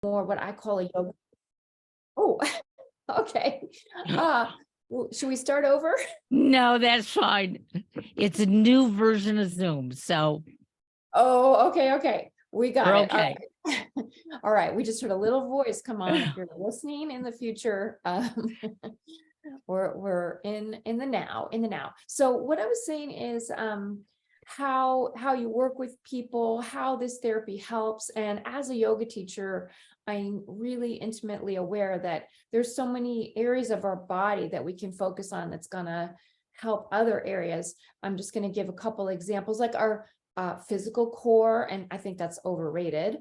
more what I call a yoga. Oh, okay. Should we start over? No, that's fine. It's a new version of Zoom, so Oh, okay. We got we're it. All okay. right. All right. We just heard a little voice come on. If you're listening in the future, we're in the now. So what I was saying is how you work with people, how this therapy helps. And as a yoga teacher, I'm really intimately aware that there's so many areas of our body that we can focus on that's gonna help other areas. I'm just going to give a couple examples, like our physical core, and I think that's overrated,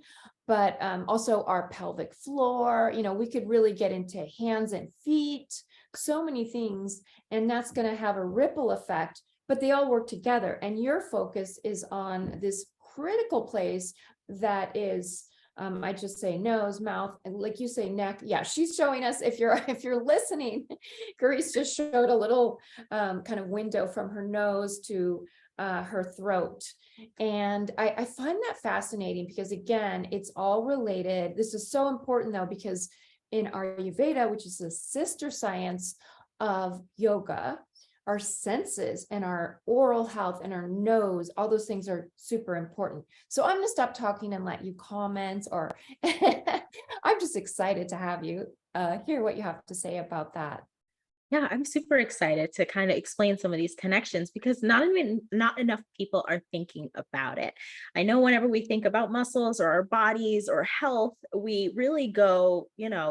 but also our pelvic floor. We could really get into hands and feet, so many things, and that's going to have a ripple effect, but they all work together. And your focus is on this critical place that is, I just say nose, mouth, and like you say, neck. Yeah, she's showing us, if you're listening, Karese just showed a little kind of window from her nose to her throat. And I find that fascinating because, again, it's all related. This is so important, though, because in Ayurveda, which is the sister science of yoga, our senses and our oral health and our nose, all those things are super important. So I'm going to stop talking and let you comment, or I'm just excited to have you hear what you have to say about that. Yeah, I'm super excited to kind of explain some of these connections because not enough people are thinking about it. I know whenever we think about muscles or our bodies or health, we really go,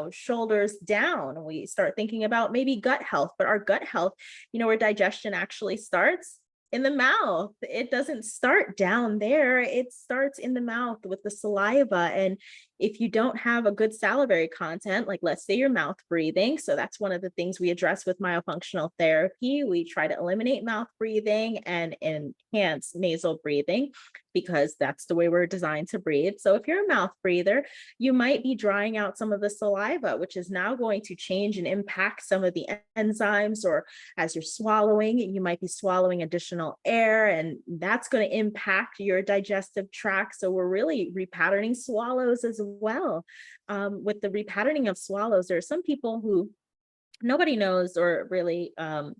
shoulders down. We start thinking about maybe gut health, but our gut health, where digestion actually starts in the mouth. It doesn't start down there. It starts in the mouth with the saliva. And if you don't have a good salivary content, like let's say you're mouth breathing, so that's one of the things we address with myofunctional therapy. We try to eliminate mouth breathing and enhance nasal breathing because that's the way we're designed to breathe. So if you're a mouth breather, you might be drying out some of the saliva, which is now going to change and impact some of the enzymes, or as you're swallowing, you might be swallowing additional air, and that's going to impact your digestive tract. So we're really repatterning swallows as well. With the repatterning of swallows, there are some people who nobody knows or really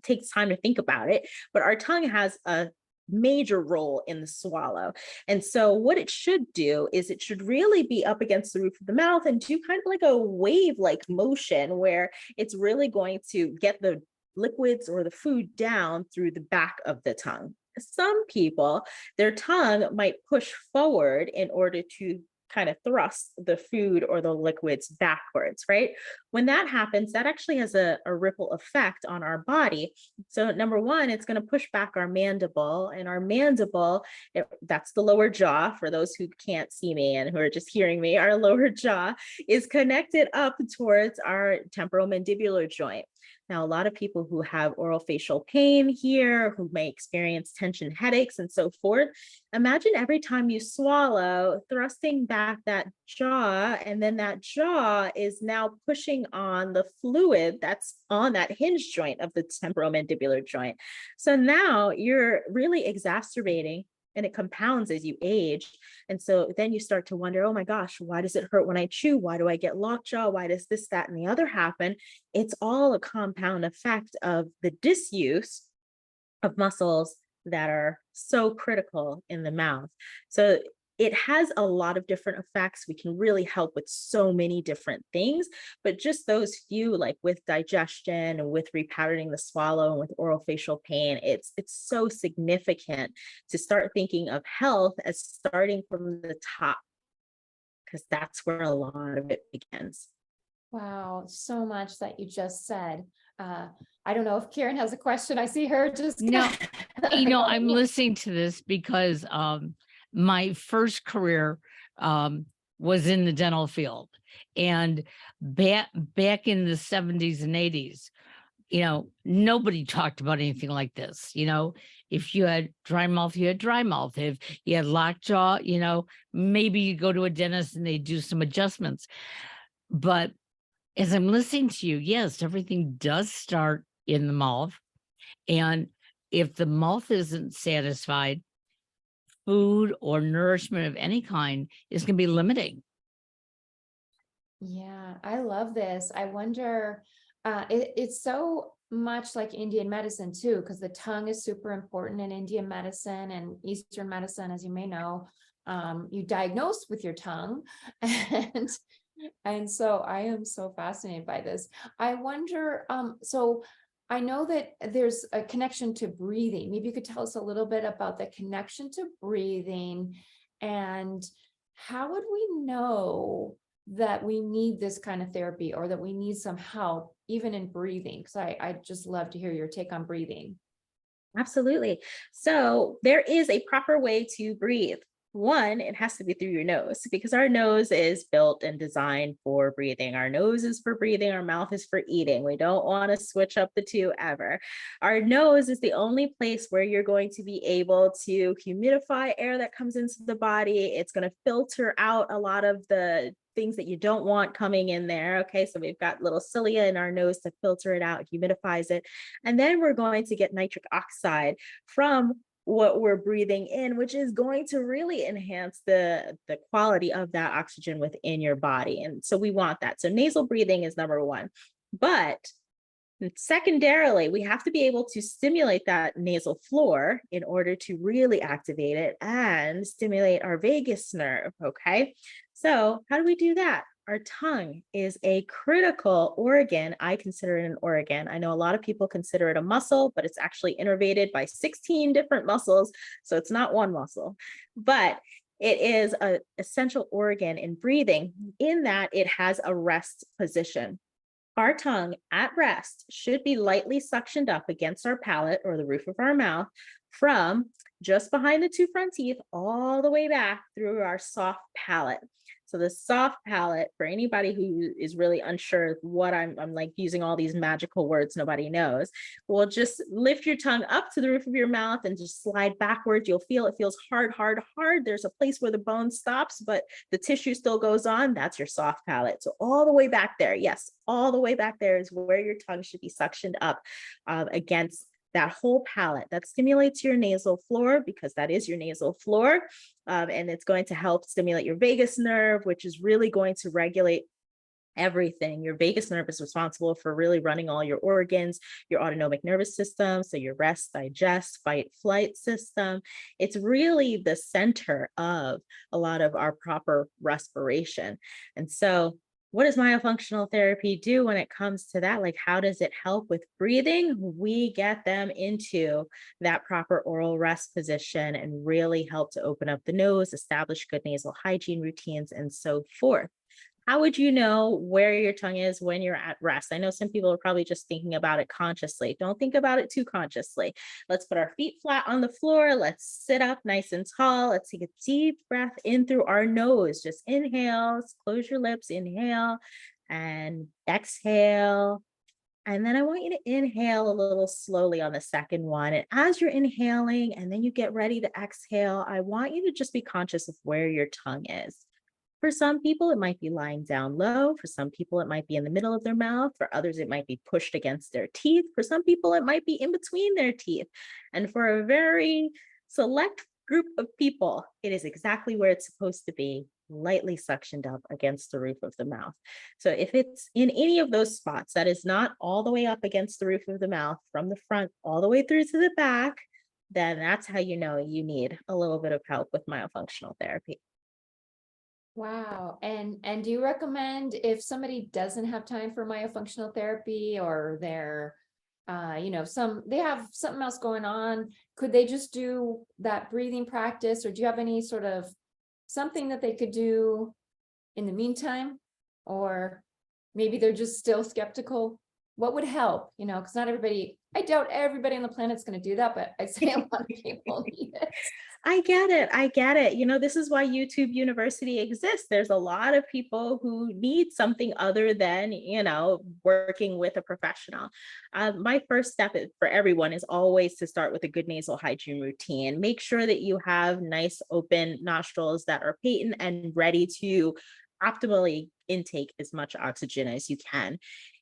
takes time to think about it, but our tongue has a major role in the swallow. And so what it should do is it should really be up against the roof of the mouth and do kind of like a wave-like motion where it's really going to get the liquids or the food down through the back of the tongue. Some people, their tongue might push forward in order to kind of thrust the food or the liquids backwards, right? When that happens, that actually has a ripple effect on our body. So number one, it's going to push back our mandible, and our mandible, that's the lower jaw. For those who can't see me and who are just hearing me, our lower jaw is connected up towards our temporomandibular joint. Now, a lot of people who have orofacial pain here, who may experience tension headaches and so forth, imagine every time you swallow, thrusting back that jaw, and then that jaw is now pushing on the fluid that's on that hinge joint of the temporomandibular joint. So now you're really exacerbating, and it compounds as you age. And so then you start to wonder, oh my gosh, why does it hurt when I chew? Why do I get lockjaw? Why does this, that, and the other happen? It's all a compound effect of the disuse of muscles that are so critical in the mouth. So it has a lot of different effects. We can really help with so many different things, but just those few, like with digestion and with repatterning the swallow and with orofacial pain, it's so significant to start thinking of health as starting from the top, because that's where a lot of it begins. Wow, so much that you just said. I don't know if Karen has a question. I see her just. No, I'm listening to this because my first career was in the dental field, and back in the 70s and 80s, nobody talked about anything like this. If you had dry mouth, you had dry mouth. If you had lockjaw, maybe you go to a dentist and they do some adjustments. But as I'm listening to you, yes, everything does start in the mouth. And if the mouth isn't satisfied, food or nourishment of any kind is going to be limiting. Yeah, I love this. I wonder, it's so much like Indian medicine too, because the tongue is super important in Indian medicine and Eastern medicine, as you may know. You diagnose with your tongue, and so I am so fascinated by this. I wonder, so I know that there's a connection to breathing. Maybe you could tell us a little bit about the connection to breathing, and how would we know that we need this kind of therapy, or that we need some help even in breathing? Because I just love to hear your take on breathing. Absolutely. So there is a proper way to breathe. One, it has to be through your nose because our nose is built and designed for breathing. Our nose is for breathing, our mouth is for eating. We don't want to switch up the two ever. Our nose is the only place where you're going to be able to humidify air that comes into the body. It's going to filter out a lot of the things that you don't want coming in there. Okay, so we've got little cilia in our nose to filter it out, humidifies it. And then we're going to get nitric oxide from what we're breathing in, which is going to really enhance the quality of that oxygen within your body. And so we want that. So nasal breathing is number one. But secondarily, we have to be able to stimulate that nasal floor in order to really activate it and stimulate our vagus nerve. Okay. So how do we do that? Our tongue is a critical organ. I consider it an organ. I know a lot of people consider it a muscle, but it's actually innervated by 16 different muscles. So it's not one muscle, but it is an essential organ in breathing in that it has a rest position. Our tongue at rest should be lightly suctioned up against our palate or the roof of our mouth from just behind the two front teeth all the way back through our soft palate. So the soft palate, for anybody who is really unsure of what I'm like using all these magical words nobody knows, well, just lift your tongue up to the roof of your mouth and just slide backwards. You'll feel it feels hard, hard, hard. There's a place where the bone stops, but the tissue still goes on. That's your soft palate. So all the way back there, yes, all the way back there is where your tongue should be suctioned up against that whole palate. That stimulates your nasal floor because that is your nasal floor. And it's going to help stimulate your vagus nerve, which is really going to regulate everything. Your vagus nerve is responsible for really running all your organs, your autonomic nervous system, so your rest, digest, fight, flight system. It's really the center of a lot of our proper respiration. And so what does myofunctional therapy do when it comes to that? Like, how does it help with breathing? We get them into that proper oral rest position and really help to open up the nose, establish good nasal hygiene routines, and so forth. How would you know where your tongue is when you're at rest? I know some people are probably just thinking about it consciously. Don't think about it too consciously. Let's put our feet flat on the floor. Let's sit up nice and tall. Let's take a deep breath in through our nose. Just inhale, close your lips, inhale, and exhale. And then I want you to inhale a little slowly on the second one. And as you're inhaling and then you get ready to exhale, I want you to just be conscious of where your tongue is. For some people, it might be lying down low. For some people, it might be in the middle of their mouth. For others, it might be pushed against their teeth. For some people, it might be in between their teeth. And for a very select group of people, it is exactly where it's supposed to be, lightly suctioned up against the roof of the mouth. So if it's in any of those spots that is not all the way up against the roof of the mouth, from the front all the way through to the back, then that's how you know you need a little bit of help with myofunctional therapy. Wow. And do you recommend, if somebody doesn't have time for myofunctional therapy, or they're they have something else going on, could they just do that breathing practice, or do you have any sort of something that they could do in the meantime? Or maybe they're just still skeptical. What would help? Because not everybody, I doubt everybody on the planet's going to do that, but I'd say a lot of people need it. I get it. I get it. This is why YouTube University exists. There's a lot of people who need something other than, working with a professional. My first step for everyone is always to start with a good nasal hygiene routine. Make sure that you have nice open nostrils that are patent and ready to optimally intake as much oxygen as you can.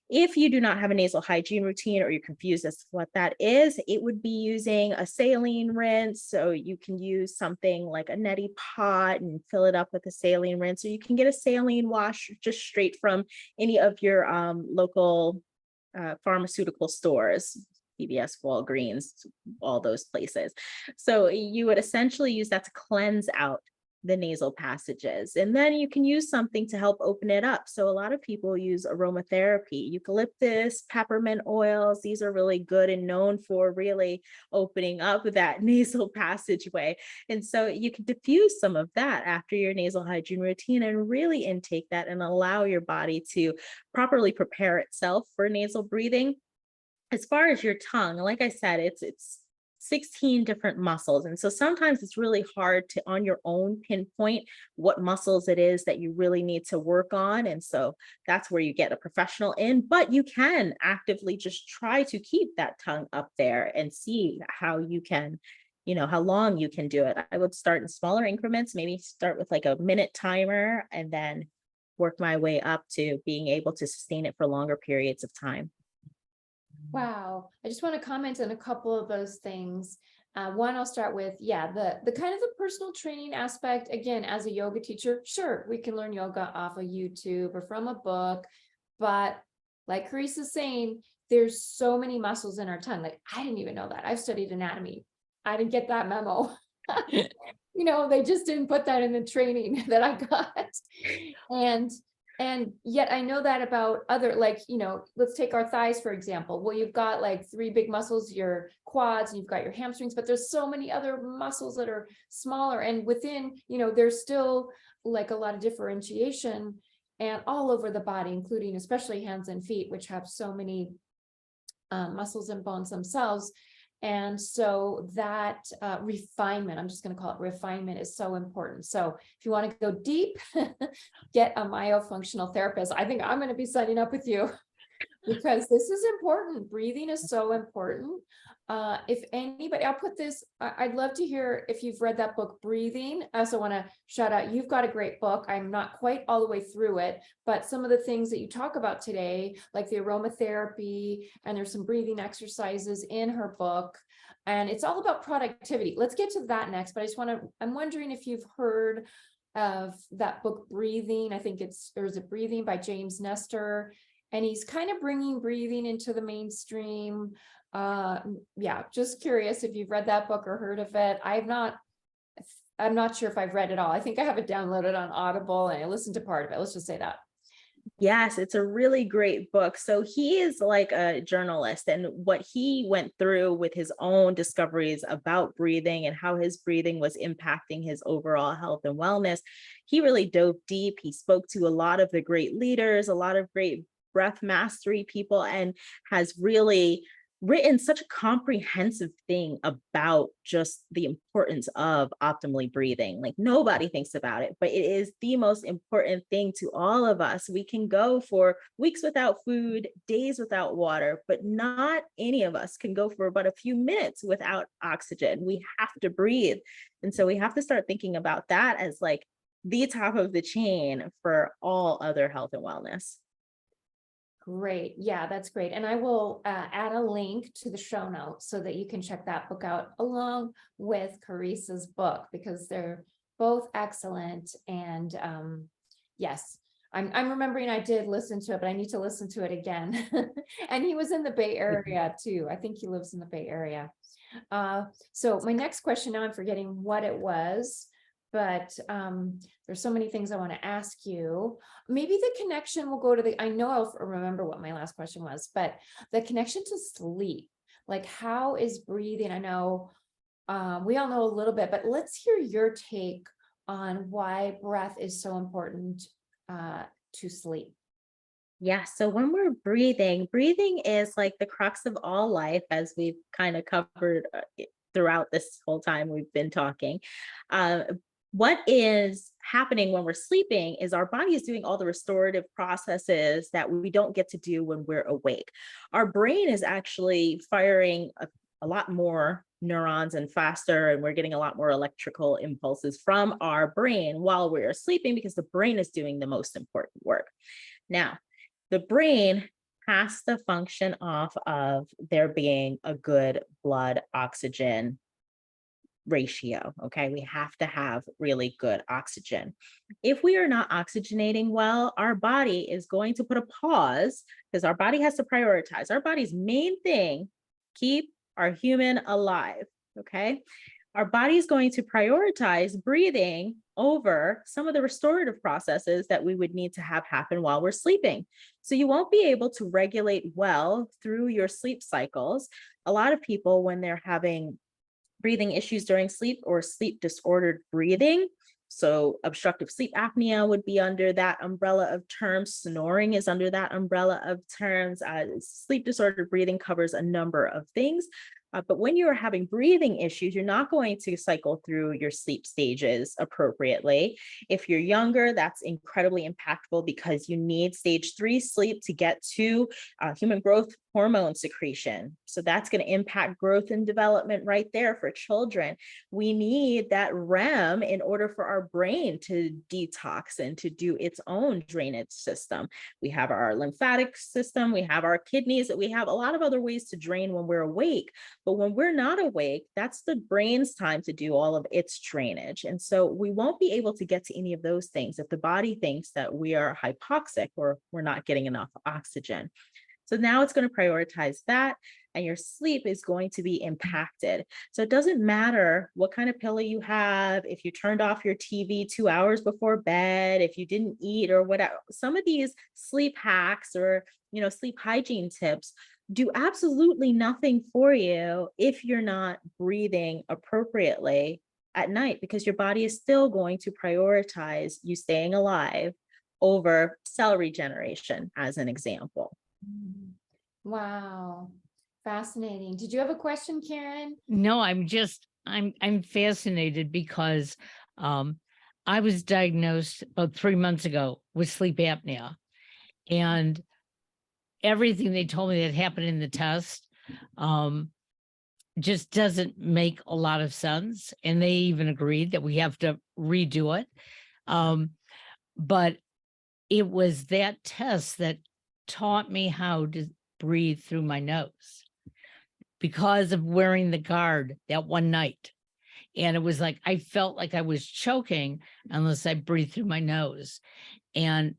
If you do not have a nasal hygiene routine or you're confused as to what that is, it would be using a saline rinse. So you can use something like a neti pot and fill it up with a saline rinse, or you can get a saline wash just straight from any of your local pharmaceutical stores, PBS, Walgreens, all those places. So you would essentially use that to cleanse out the nasal passages. And then you can use something to help open it up. So a lot of people use aromatherapy, eucalyptus, peppermint oils. These are really good and known for really opening up that nasal passageway. And so you can diffuse some of that after your nasal hygiene routine and really intake that and allow your body to properly prepare itself for nasal breathing. As far as your tongue, like I said, it's 16 different muscles. And so sometimes it's really hard to on your own pinpoint what muscles it is that you really need to work on. And so that's where you get a professional in, but you can actively just try to keep that tongue up there and see how you can, how long you can do it. I would start in smaller increments, maybe start with like a minute timer and then work my way up to being able to sustain it for longer periods of time. Wow. I just want to comment on a couple of those things. One, I'll start with, the kind of the personal training aspect. Again, as a yoga teacher, sure, we can learn yoga off of YouTube or from a book, but like Karese is saying, there's so many muscles in our tongue. Like, I didn't even know that. I've studied anatomy. I didn't get that memo. They just didn't put that in the training that I got. And yet I know that about other, let's take our thighs, for example. Well, you've got like 3 big muscles, your quads, and you've got your hamstrings, but there's so many other muscles that are smaller. And within, there's still like a lot of differentiation and all over the body, including especially hands and feet, which have so many muscles and bones themselves. And so that refinement, I'm just going to call it refinement, is so important. So if you want to go deep, get a myofunctional therapist. I think I'm going to be signing up with you because this is important. Breathing is so important. If anybody, I'll put this, I'd love to hear if you've read that book, Breathing. I also want to shout out, you've got a great book. I'm not quite all the way through it, but some of the things that you talk about today, like the aromatherapy, and there's some breathing exercises in her book, and it's all about productivity. Let's get to that next, but I'm wondering if you've heard of that book, Breathing. I think there's a Breathing by James Nestor, and he's kind of bringing breathing into the mainstream. Just curious if you've read that book or heard of it. I'm not sure if I've read it all. I think I have it downloaded on Audible and I listened to part of it. Let's just say that. Yes, it's a really great book. So he is like a journalist, and what he went through with his own discoveries about breathing and how his breathing was impacting his overall health and wellness, he really dove deep. He spoke to a lot of the great leaders, a lot of great breath mastery people, and has really written such a comprehensive thing about just the importance of optimally breathing. Like, nobody thinks about it, but it is the most important thing to all of us. We can go for weeks without food, days without water, but not any of us can go for but a few minutes without oxygen. We have to breathe. And so we have to start thinking about that as like the top of the chain for all other health and wellness. Great. Yeah, that's great. And I will add a link to the show notes so that you can check that book out along with Karese's book, because they're both excellent. And yes, I'm remembering I did listen to it, but I need to listen to it again. And he was in the Bay Area too. I think he lives in the Bay Area. So my next question, now I'm forgetting what it was, but there's so many things I want to ask you. Maybe the connection will go to I know I'll remember what my last question was, but the connection to sleep, like how is breathing? I know we all know a little bit, but let's hear your take on why breath is so important to sleep. Yeah, so when we're breathing is like the crux of all life, as we've kind of covered throughout this whole time we've been talking. What is happening when we're sleeping is our body is doing all the restorative processes that we don't get to do when we're awake. Our brain is actually firing a lot more neurons and faster, and we're getting a lot more electrical impulses from our brain while we're sleeping, because the brain is doing the most important work. Now, the brain has to function off of there being a good blood oxygen ratio. Okay. We have to have really good oxygen. If we are not oxygenating well, our body is going to put a pause because our body has to prioritize. Our body's main thing, keep our human alive. Okay. Our body is going to prioritize breathing over some of the restorative processes that we would need to have happen while we're sleeping. So you won't be able to regulate well through your sleep cycles. A lot of people, when they're having breathing issues during sleep or sleep disordered breathing. So obstructive sleep apnea would be under that umbrella of terms. Snoring is under that umbrella of terms. Sleep disordered breathing covers a number of things. But when you're having breathing issues, you're not going to cycle through your sleep stages appropriately. If you're younger, that's incredibly impactful because you need stage 3 sleep to get to human growth hormone secretion. So that's going to impact growth and development right there for children. We need that REM in order for our brain to detox and to do its own drainage system. We have our lymphatic system, we have our kidneys, we have a lot of other ways to drain when we're awake. But when we're not awake, that's the brain's time to do all of its drainage. And so we won't be able to get to any of those things if the body thinks that we are hypoxic or we're not getting enough oxygen. So now it's going to prioritize that, and your sleep is going to be impacted. So it doesn't matter what kind of pillow you have, if you turned off your TV 2 hours before bed, if you didn't eat or whatever. Some of these sleep hacks or, sleep hygiene tips do absolutely nothing for you if you're not breathing appropriately at night, because your body is still going to prioritize you staying alive over cell regeneration, as an example. Wow. Fascinating. Did you have a question, Karen? No, I'm fascinated because I was diagnosed about 3 months ago with sleep apnea, and everything they told me that happened in the test just doesn't make a lot of sense. And they even agreed that we have to redo it. But it was that test that taught me how to breathe through my nose because of wearing the guard that one night. And it was like, I felt like I was choking unless I breathed through my nose. And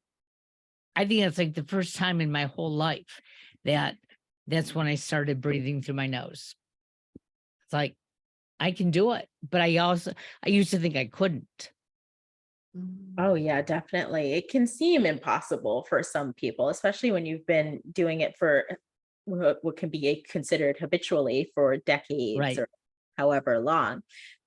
I think that's like the first time in my whole life that's when I started breathing through my nose. It's like, I can do it. But I used to think I couldn't. Oh, yeah, definitely. It can seem impossible for some people, especially when you've been doing it for what can be considered habitually for decades Right. or however long.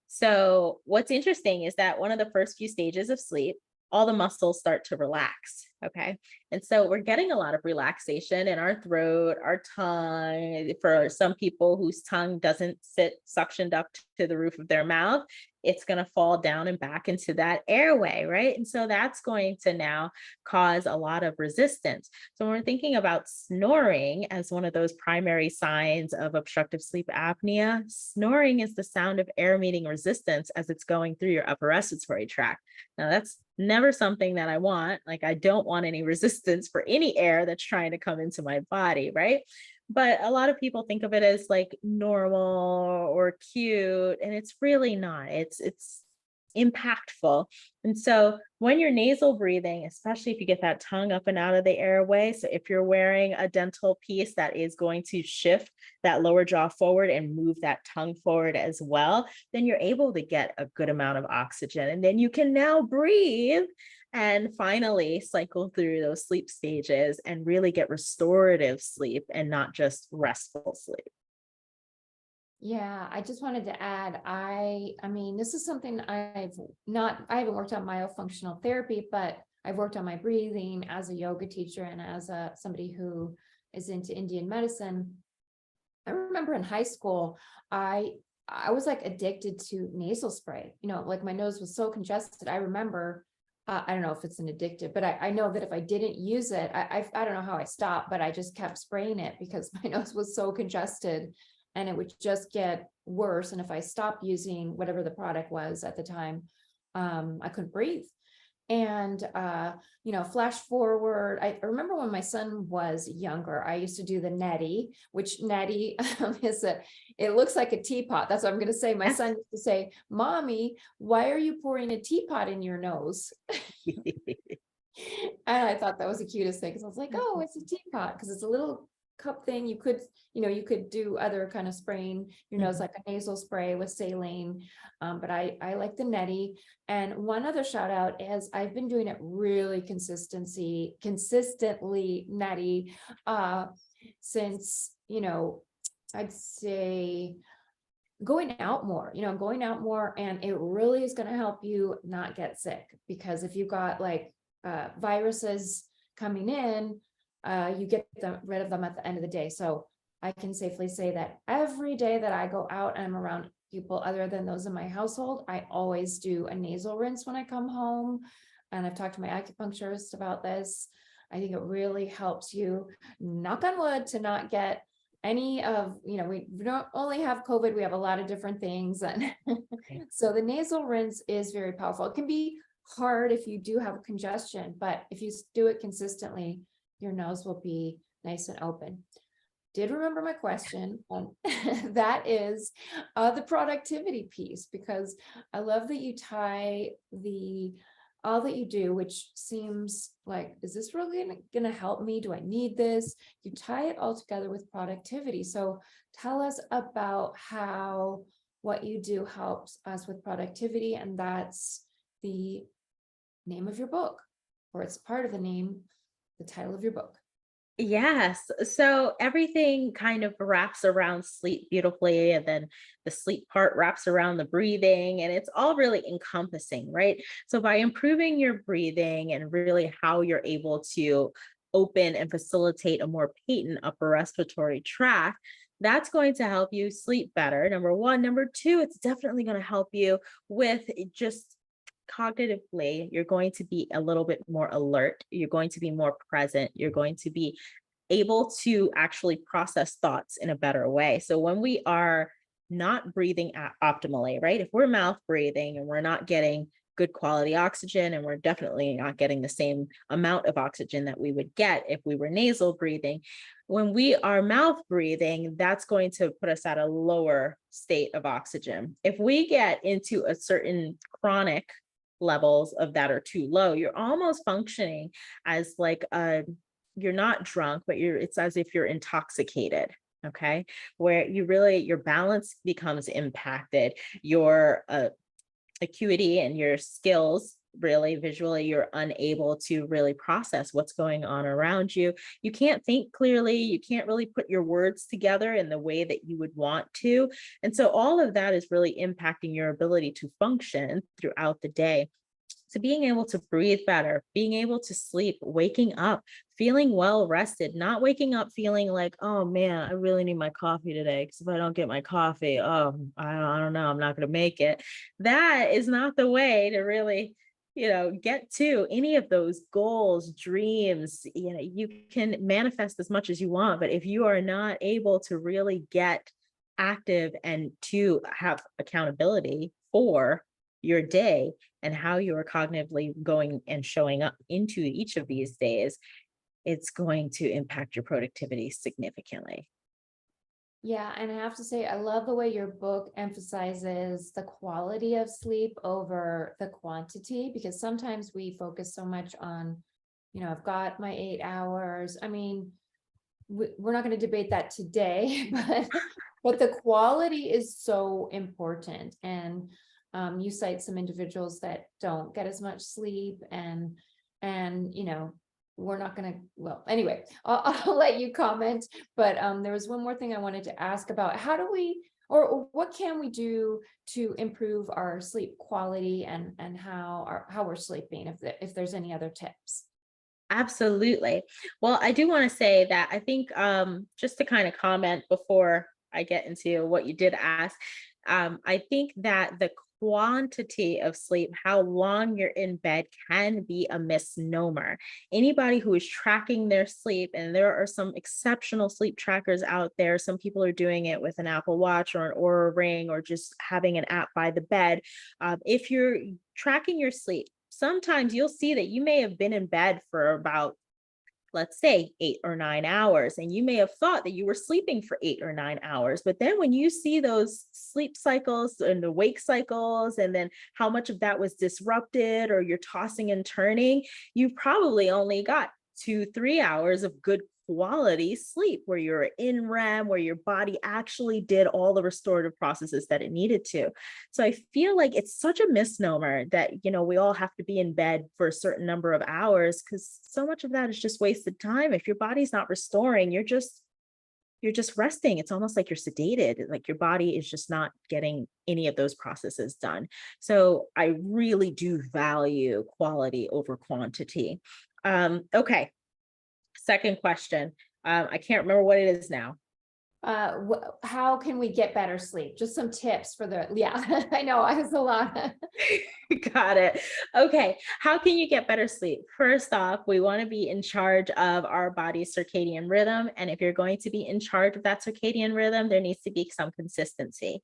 So what's interesting is that one of the first few stages of sleep, all the muscles start to relax. Okay. And so we're getting a lot of relaxation in our throat, our tongue. For some people whose tongue doesn't sit suctioned up to the roof of their mouth, it's going to fall down and back into that airway, right? And so that's going to now cause a lot of resistance. So when we're thinking about snoring as one of those primary signs of obstructive sleep apnea, snoring is the sound of air meeting resistance as it's going through your upper respiratory tract. Now, that's never something that I want. Like, I don't want any resistance for any air that's trying to come into my body, right? But a lot of people think of it as like normal or cute, and it's really not. It's impactful. And so when you're nasal breathing, especially if you get that tongue up and out of the airway, so if you're wearing a dental piece that is going to shift that lower jaw forward and move that tongue forward as well, then you're able to get a good amount of oxygen. And then you can now breathe and finally cycle through those sleep stages and really get restorative sleep and not just restful sleep. Yeah, I just wanted to add, I mean, this is something I haven't worked on myofunctional therapy, but I've worked on my breathing as a yoga teacher and as somebody who is into Indian medicine. I remember in high school, I was like addicted to nasal spray, like my nose was so congested. I remember, I don't know if it's an addictive, but I know that if I didn't use it, I don't know how I stopped, but I just kept spraying it because my nose was so congested and it would just get worse. And if I stopped using whatever the product was at the time, I couldn't breathe. And, flash forward, I remember when my son was younger, I used to do the neti, which neti it looks like a teapot. That's what I'm going to say. My Yes. son used to say, Mommy, why are you pouring a teapot in your nose? And I thought that was the cutest thing because I was like, oh, it's a teapot because it's a little cup thing. You could do other kind of spraying your nose, like a nasal spray with saline. But I like the neti. And one other shout out is I've been doing it really consistently neti since, I'd say going out more, and it really is going to help you not get sick, because if you've got like viruses coming in, you get rid of them at the end of the day. So I can safely say that every day that I go out and I'm around people other than those in my household, I always do a nasal rinse when I come home. And I've talked to my acupuncturist about this. I think it really helps you, knock on wood, to not get any of, we don't only have COVID, we have a lot of different things. And so the nasal rinse is very powerful. It can be hard if you do have congestion, but if you do it consistently, your nose will be nice and open. Did remember my question, and that is the productivity piece, because I love that you tie all that you do, which seems like, is this really going to help me? Do I need this? You tie it all together with productivity. So tell us about how what you do helps us with productivity. And that's the name of your book, or it's part of the name, the title of your book. Yes. So everything kind of wraps around sleep beautifully. And then the sleep part wraps around the breathing, and it's all really encompassing, right? So by improving your breathing and really how you're able to open and facilitate a more patent upper respiratory tract, that's going to help you sleep better. Number one. Number two, it's definitely going to help you with just cognitively, you're going to be a little bit more alert. You're going to be more present. You're going to be able to actually process thoughts in a better way. So when we are not breathing optimally, right? If we're mouth breathing and we're not getting good quality oxygen, and we're definitely not getting the same amount of oxygen that we would get if we were nasal breathing, when we are mouth breathing, that's going to put us at a lower state of oxygen. If we get into a certain chronic levels of that are too low, you're almost functioning as like you're not drunk, but it's as if you're intoxicated. Okay. Where your balance becomes impacted, your acuity and your skills, really visually, you're unable to really process what's going on around you. You can't think clearly. You can't really put your words together in the way that you would want to. And so all of that is really impacting your ability to function throughout the day. So being able to breathe better, being able to sleep, waking up, feeling well rested, not waking up feeling like, oh man, I really need my coffee today, because if I don't get my coffee, I don't know, I'm not going to make it. That is not the way to really, get to any of those goals, dreams. You can manifest as much as you want, but if you are not able to really get active and to have accountability for your day and how you are cognitively going and showing up into each of these days, it's going to impact your productivity significantly. Yeah, and I have to say, I love the way your book emphasizes the quality of sleep over the quantity, because sometimes we focus so much on, I've got my 8 hours. I mean, we're not going to debate that today, but the quality is so important. And you cite some individuals that don't get as much sleep, and we're not going to, well, anyway, I'll let you comment, but there was one more thing I wanted to ask about. How do we, or what can we do to improve our sleep quality, and how we're sleeping, if there's any other tips? Absolutely. Well, I do want to say that I think just to kind of comment before I get into what you did ask, I think that the quantity of sleep, how long you're in bed, can be a misnomer. Anybody who is tracking their sleep, and there are some exceptional sleep trackers out there. Some people are doing it with an Apple Watch or an Oura Ring, or just having an app by the bed. If you're tracking your sleep, sometimes you'll see that you may have been in bed for about, let's say, 8 or 9 hours, and you may have thought that you were sleeping for 8 or 9 hours. But then when you see those sleep cycles and the wake cycles, and then how much of that was disrupted, or you're tossing and turning, you probably only got 2-3 hours of good quality sleep where you're in REM, where your body actually did all the restorative processes that it needed to. So I feel like it's such a misnomer that, we all have to be in bed for a certain number of hours, because so much of that is just wasted time. If your body's not restoring, you're just resting. It's almost like you're sedated, like your body is just not getting any of those processes done. So I really do value quality over quantity. Okay. Second question. I can't remember what it is now. How can we get better sleep? Just some tips for yeah, I know I was a lot. Got it. Okay. How can you get better sleep? First off, we want to be in charge of our body's circadian rhythm. And if you're going to be in charge of that circadian rhythm, there needs to be some consistency.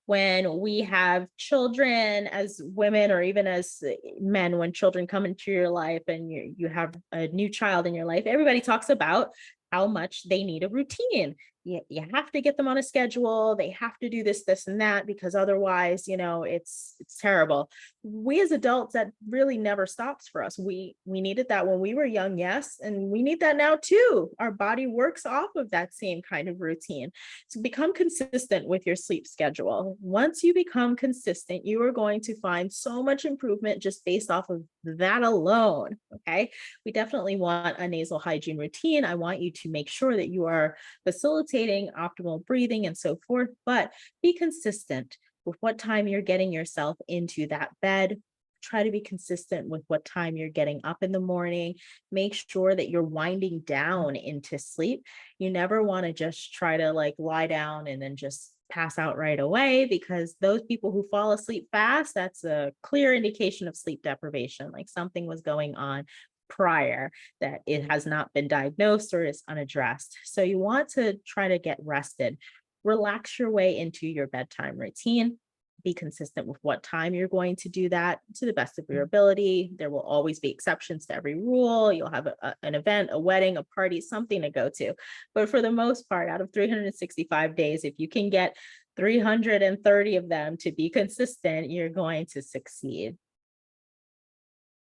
When we have children as women, or even as men, when children come into your life and you have a new child in your life, everybody talks about how much they need a routine. You have to get them on a schedule. They have to do this, this, and that, because otherwise, it's terrible. We as adults, that really never stops for us. We needed that when we were young, yes, and we need that now too. Our body works off of that same kind of routine. So become consistent with your sleep schedule. Once you become consistent, you are going to find so much improvement just based off of that alone. Okay. We definitely want a nasal hygiene routine. I want you to make sure that you are facilitating optimal breathing and so forth, but be consistent with what time you're getting yourself into that bed. Try to be consistent with what time you're getting up in the morning. Make sure that you're winding down into sleep. You never want to just try to lie down and then just pass out right away, because those people who fall asleep fast, that's a clear indication of sleep deprivation, like something was going on prior that it has not been diagnosed or is unaddressed. So you want to try to get rested. Relax your way into your bedtime routine. Be consistent with what time you're going to do that to the best of your ability. There will always be exceptions to every rule. You'll have an event, a wedding, a party, something to go to. But for the most part, out of 365 days, if you can get 330 of them to be consistent, you're going to succeed.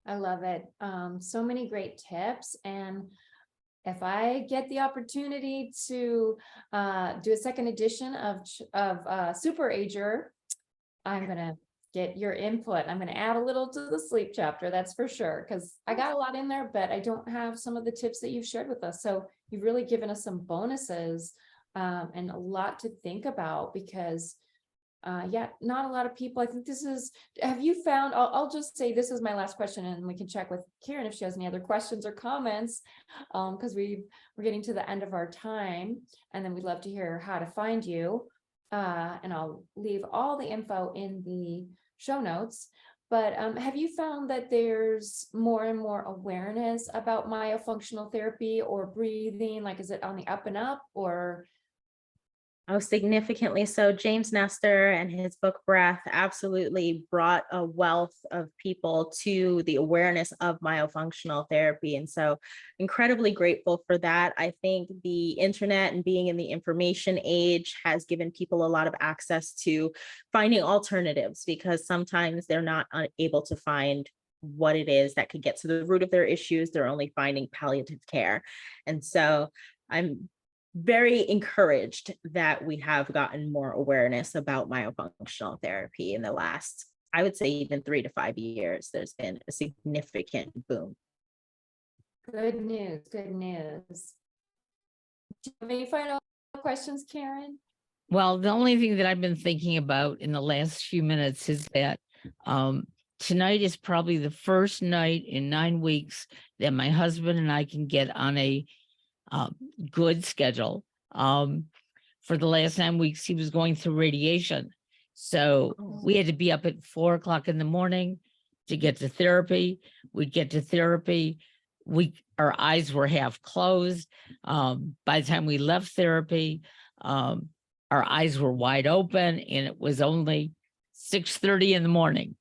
I love it. So many great tips. And if I get the opportunity to do a second edition of Super Ager, I'm going to get your input. I'm going to add a little to the sleep chapter, that's for sure, because I got a lot in there, but I don't have some of the tips that you've shared with us. So you've really given us some bonuses and a lot to think about, because yeah, not a lot of people. I think have you found, I'll just say this is my last question, and we can check with Karen if she has any other questions or comments, because we're getting to the end of our time, and then we'd love to hear how to find you. And I'll leave all the info in the show notes. But have you found that there's more and more awareness about myofunctional therapy or breathing? Like, is it on the up and up, or? Oh, significantly so. James Nestor and his book Breath absolutely brought a wealth of people to the awareness of myofunctional therapy. And so incredibly grateful for that. I think the internet and being in the information age has given people a lot of access to finding alternatives, because sometimes they're not able to find what it is that could get to the root of their issues. They're only finding palliative care. And so I'm very encouraged that we have gotten more awareness about myofunctional therapy in the last, I would say, even 3 to 5 years. There's been a significant boom. Good news. Good news. Do you have any final questions, Karen? Well, the only thing that I've been thinking about in the last few minutes is that tonight is probably the first night in 9 weeks that my husband and I can get on a good schedule. For the last 9 weeks, he was going through radiation. So we had to be up at 4 o'clock in the morning to get to therapy. We'd get to therapy. Our eyes were half closed. By the time we left therapy, our eyes were wide open, and it was only 6:30 in the morning.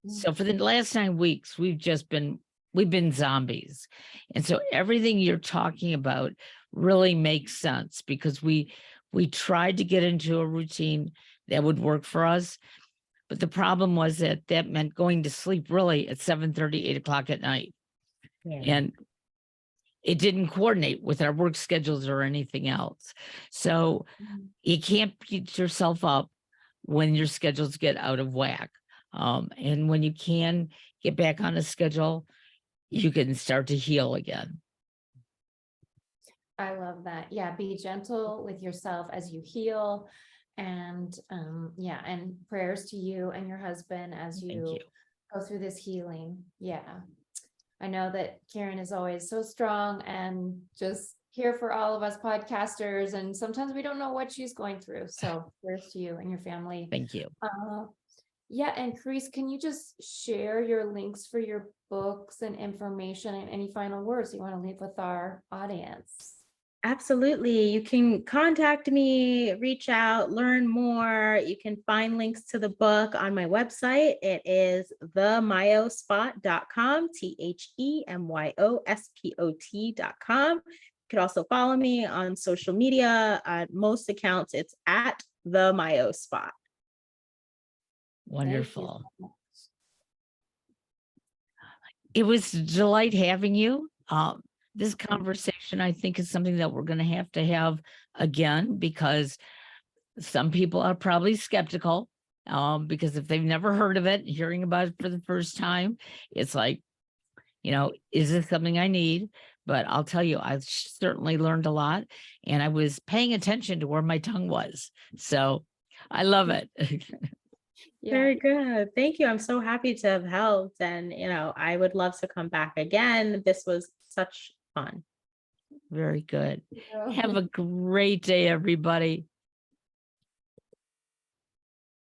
So for the last 9 weeks, we've been zombies. And so everything you're talking about really makes sense, because we tried to get into a routine that would work for us. But the problem was that meant going to sleep really at 7:30, 8 o'clock at night. Yeah. And it didn't coordinate with our work schedules or anything else. So you can't beat yourself up when your schedules get out of whack. And when you can get back on a schedule, you can start to heal again. I love that. Yeah, be gentle with yourself as you heal. And yeah, and prayers to you and your husband as Thank you you. go through this healing. Yeah. I know that Karen is always so strong and just here for all of us podcasters. And sometimes we don't know what she's going through. So prayers to you and your family. Thank you. Yeah, and Karese, can you just share your links for your books and information and any final words you want to leave with our audience? Absolutely. You can contact me, reach out, learn more. You can find links to the book on my website. It is themyospot.com, TheMyospot.com. You could also follow me on social media. At most accounts, it's at the Myo Spot. Wonderful. It was a delight having you. This conversation, I think, is something that we're going to have again, because some people are probably skeptical, because if they've never heard of it, hearing about it for the first time, it's like, is this something I need? But I'll tell you, I certainly learned a lot, and I was paying attention to where my tongue was. So I love it. Yeah. Very good. Thank you. I'm so happy to have helped. And, I would love to come back again. This was such fun. Very good. Yeah. Have a great day, everybody.